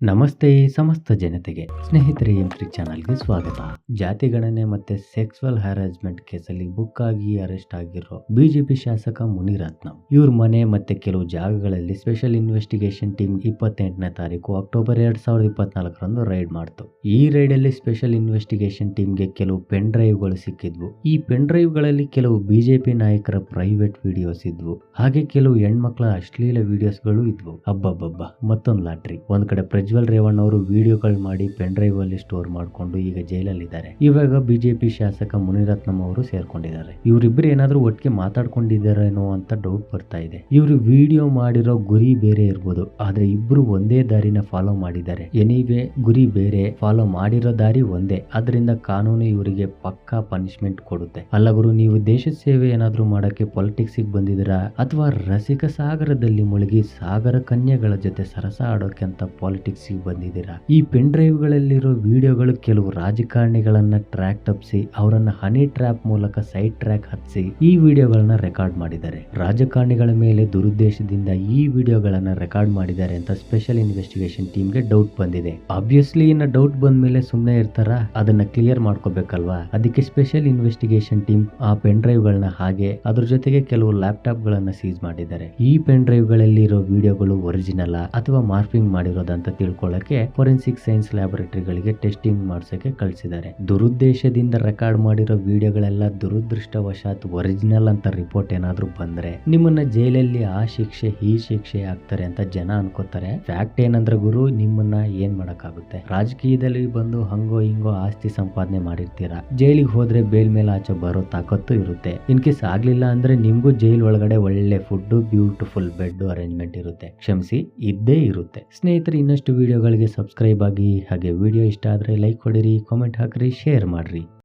ನಮಸ್ತೆ ಸಮಸ್ತ ಜನತೆಗೆ. ಸ್ನೇಹಿತರೆ, M3 ಚಾನಲ್ಗೆ ಸ್ವಾಗತ. ಜಾತಿ ಗಣನೆ ಮತ್ತೆ ಸೆಕ್ಸುವಲ್ ಹ್ಯಾರಾಸ್ಮೆಂಟ್ ಕೇಸಲ್ಲಿ ಬುಕ್ ಆಗಿ ಅರೆಸ್ಟ್ ಆಗಿರೋ ಬಿಜೆಪಿ ಶಾಸಕ ಮುನಿರತ್ನಂ ಇವ್ರ ಮನೆ ಮತ್ತೆ ಕೆಲವು ಜಾಗಗಳಲ್ಲಿ ಸ್ಪೆಷಲ್ ಇನ್ವೆಸ್ಟಿಗೇಷನ್ ಟೀಮ್ 28ನೇ ತಾರೀಕು ಅಕ್ಟೋಬರ್ 2024ರಂದು ರೈಡ್ ಮಾಡ್ತು. ಈ ರೈಡ್ ಅಲ್ಲಿ ಸ್ಪೆಷಲ್ ಇನ್ವೆಸ್ಟಿಗೇಷನ್ ಟೀಮ್ಗೆ ಕೆಲವು ಪೆನ್ ಡ್ರೈವ್ಗಳು ಸಿಕ್ಕಿದ್ವು. ಈ ಪೆನ್ ಡ್ರೈವ್ಗಳಲ್ಲಿ ಕೆಲವು ಬಿಜೆಪಿ ನಾಯಕರ ಪ್ರೈವೇಟ್ ವಿಡಿಯೋಸ್ ಇದ್ವು. ಹಾಗೆ ಕೆಲವು ಹೆಣ್ಮಕ್ಳ ಅಶ್ಲೀಲ ವಿಡಿಯೋಸ್ಗಳು ಇದ್ವು. ಅಬ್ಬಬ್ಬಬ್ಬ, ಮತ್ತೊಂದು ಲಾಟ್ರಿ. ಒಂದ್ ಕಡೆ ಪ್ರಜ್ವಲ್ ರೇವಣ್ಣ ಅವರು ವಿಡಿಯೋಗಳು ಮಾಡಿ ಪೆನ್ ಡ್ರೈವ್ ಅಲ್ಲಿ ಸ್ಟೋರ್ ಮಾಡಿಕೊಂಡು ಈಗ ಜೈಲಲ್ಲಿದ್ದಾರೆ. ಇವಾಗ ಬಿಜೆಪಿ ಶಾಸಕ ಮುನಿರತ್ನಂ ಅವರು ಸೇರ್ಕೊಂಡಿದ್ದಾರೆ. ಇವರಿಬ್ಬರು ಏನಾದ್ರೂ ಒಟ್ಟಿಗೆ ಮಾತಾಡ್ಕೊಂಡಿದ್ದಾರೇನೋ ಅಂತ ಡೌಟ್ ಬರ್ತಾ ಇದೆ. ಇವರು ವಿಡಿಯೋ ಮಾಡಿರೋ ಗುರಿ ಬೇರೆ ಇರ್ಬೋದು, ಆದ್ರೆ ಇಬ್ರು ಒಂದೇ ದಾರಿನ ಫಾಲೋ ಮಾಡಿದ್ದಾರೆ. ಎನಿವೇ, ಗುರಿ ಬೇರೆ, ಫಾಲೋ ಮಾಡಿರೋ ದಾರಿ ಒಂದೇ. ಅದರಿಂದ ಕಾನೂನು ಇವರಿಗೆ ಪಕ್ಕಾ ಪನಿಷ್ಮೆಂಟ್ ಕೊಡುತ್ತೆ. ಅಲ್ಲ ಗುರು, ನೀವು ದೇಶದ ಸೇವೆ ಏನಾದ್ರೂ ಮಾಡಕ್ಕೆ ಪಾಲಿಟಿಕ್ಸ್ ಬಂದಿದ್ದೀರಾ ಅಥವಾ ರಸಿಕ ಸಾಗರದಲ್ಲಿ ಮುಳುಗಿ ಸಾಗರ ಕನ್ಯೆಗಳ ಜೊತೆ ಸರಸ ಆಡೋಕೆ ಅಂತ ಪಾಲಿಟಿಕ್ಸ್ ಬಂದಿದ್ದೀರಾ? ಈ ಪೆನ್ ಡ್ರೈವ್ ಗಳಲ್ಲಿರೋ ವಿಡಿಯೋಗಳು ಕೆಲವು ರಾಜಕಾರಣಿಗಳನ್ನ ಟ್ರ್ಯಾಕ್ ತಪ್ಪಿಸಿ ಅವರನ್ನ ಹನಿ ಟ್ರ್ಯಾಪ್ ಮೂಲಕ ಸೈಡ್ ಟ್ರ್ಯಾಕ್ ಹತ್ತಿಸಿ ಈ ವಿಡಿಯೋಗಳನ್ನ ರೆಕಾರ್ಡ್ ಮಾಡಿದ್ದಾರೆ. ರಾಜಕಾರಣಿಗಳ ಮೇಲೆ ದುರುದ್ದೇಶದಿಂದ ಈ ವಿಡಿಯೋಗಳನ್ನ ರೆಕಾರ್ಡ್ ಮಾಡಿದ್ದಾರೆ ಅಂತ ಸ್ಪೆಷಲ್ ಇನ್ವೆಸ್ಟಿಗೇಷನ್ ಟೀಮ್ಗೆ ಡೌಟ್ ಬಂದಿದೆ. ಆಬ್ವಿಯಸ್ಲಿ ಇನ್ನ ಡೌಟ್ ಬಂದ್ಮೇಲೆ ಸುಮ್ಮನೆ ಇರ್ತಾರ? ಅದನ್ನ ಕ್ಲಿಯರ್ ಮಾಡ್ಕೋಬೇಕಲ್ವಾ? ಅದಕ್ಕೆ ಸ್ಪೆಷಲ್ ಇನ್ವೆಸ್ಟಿಗೇಷನ್ ಟೀಮ್ ಆ ಪೆನ್ ಡ್ರೈವ್ ಗಳನ್ನ ಹಾಗೆ ಅದ್ರ ಜೊತೆಗೆ ಕೆಲವು ಲ್ಯಾಪ್ಟಾಪ್ ಗಳನ್ನ ಸೀಸ್ ಮಾಡಿದ್ದಾರೆ. ಈ ಪೆನ್ ಡ್ರೈವ್ ಗಳಲ್ಲಿ ಇರೋ ವಿಡಿಯೋಗಳು ಒರಿಜಿನಲ್ ಅಥವಾ ಮಾರ್ಫಿಂಗ್ ಮಾಡಿರೋದಂತ ತಿಳ್ಕೊಳ್ಳಕ್ಕೆ ಫೋರೆನ್ಸಿಕ್ ಸೈನ್ಸ್ ಲ್ಯಾಬೊರೇಟರಿಗಳಿಗೆ ಟೆಸ್ಟಿಂಗ್ ಮಾಡ್ಸಕ್ಕೆ ಕಳಿಸಿದ್ದಾರೆ. ದುರುದ್ದೇಶದಿಂದ ರೆಕಾರ್ಡ್ ಮಾಡಿರೋ ವಿಡಿಯೋಗಳೆಲ್ಲ ದುರದೃಷ್ಟವಶಾತ್ ಒರಿಜಿನಲ್ ಅಂತ ರಿಪೋರ್ಟ್ ಏನಾದ್ರೂ ಬಂದ್ರೆ ನಿಮ್ಮನ್ನ ಜೈಲಲ್ಲಿ ಆ ಶಿಕ್ಷೆ ಈ ಶಿಕ್ಷೆ ಆಗ್ತಾರೆ ಅಂತ ಜನ ಅನ್ಕೋತಾರೆ. ಫ್ಯಾಕ್ಟ್ ಏನಂದ್ರೆ ಗುರು, ನಿಮ್ಮನ್ನ ಏನ್ ಮಾಡಕ್ಕಾಗುತ್ತೆ? ರಾಜಕೀಯದಲ್ಲಿ ಬಂದು ಹಂಗೋ ಹಿಂಗೋ ಆಸ್ತಿ ಸಂಪಾದನೆ ಮಾಡಿರ್ತೀರಾ, ಜೈಲಿಗೆ ಹೋದ್ರೆ ಬೇಲ್ ಮೇಲೆ ಆಚೆ ಬರೋ ತಾಕತ್ತು ಇರುತ್ತೆ. ಇನ್ ಕೇಸ್ ಆಗ್ಲಿಲ್ಲ ಅಂದ್ರೆ ನಿಮ್ಗೂ ಜೈಲ್ ಒಳಗಡೆ ಒಳ್ಳೆ ಫುಡ್, ಬ್ಯೂಟಿಫುಲ್ ಬೆಡ್ ಅರೇಂಜ್ಮೆಂಟ್ ಇರುತ್ತೆ. ಕ್ಷಮಿಸಿ, ಇದ್ದೇ ಇರುತ್ತೆ. ಸ್ನೇಹಿತರೆ, ಇನ್ನಷ್ಟು ವಿಡಿಯೋಗಳಿಗೆ ಸಬ್ಸ್ಕ್ರೈಬ್ ಆಗಿ. ಹಾಗೆ ವಿಡಿಯೋ ಇಷ್ಟ ಆದ್ರೆ ಲೈಕ್ ಕೊಡಿರಿ, ಕಾಮೆಂಟ್ ಹಾಕ್ರಿ, ಶೇರ್ ಮಾಡ್ರಿ.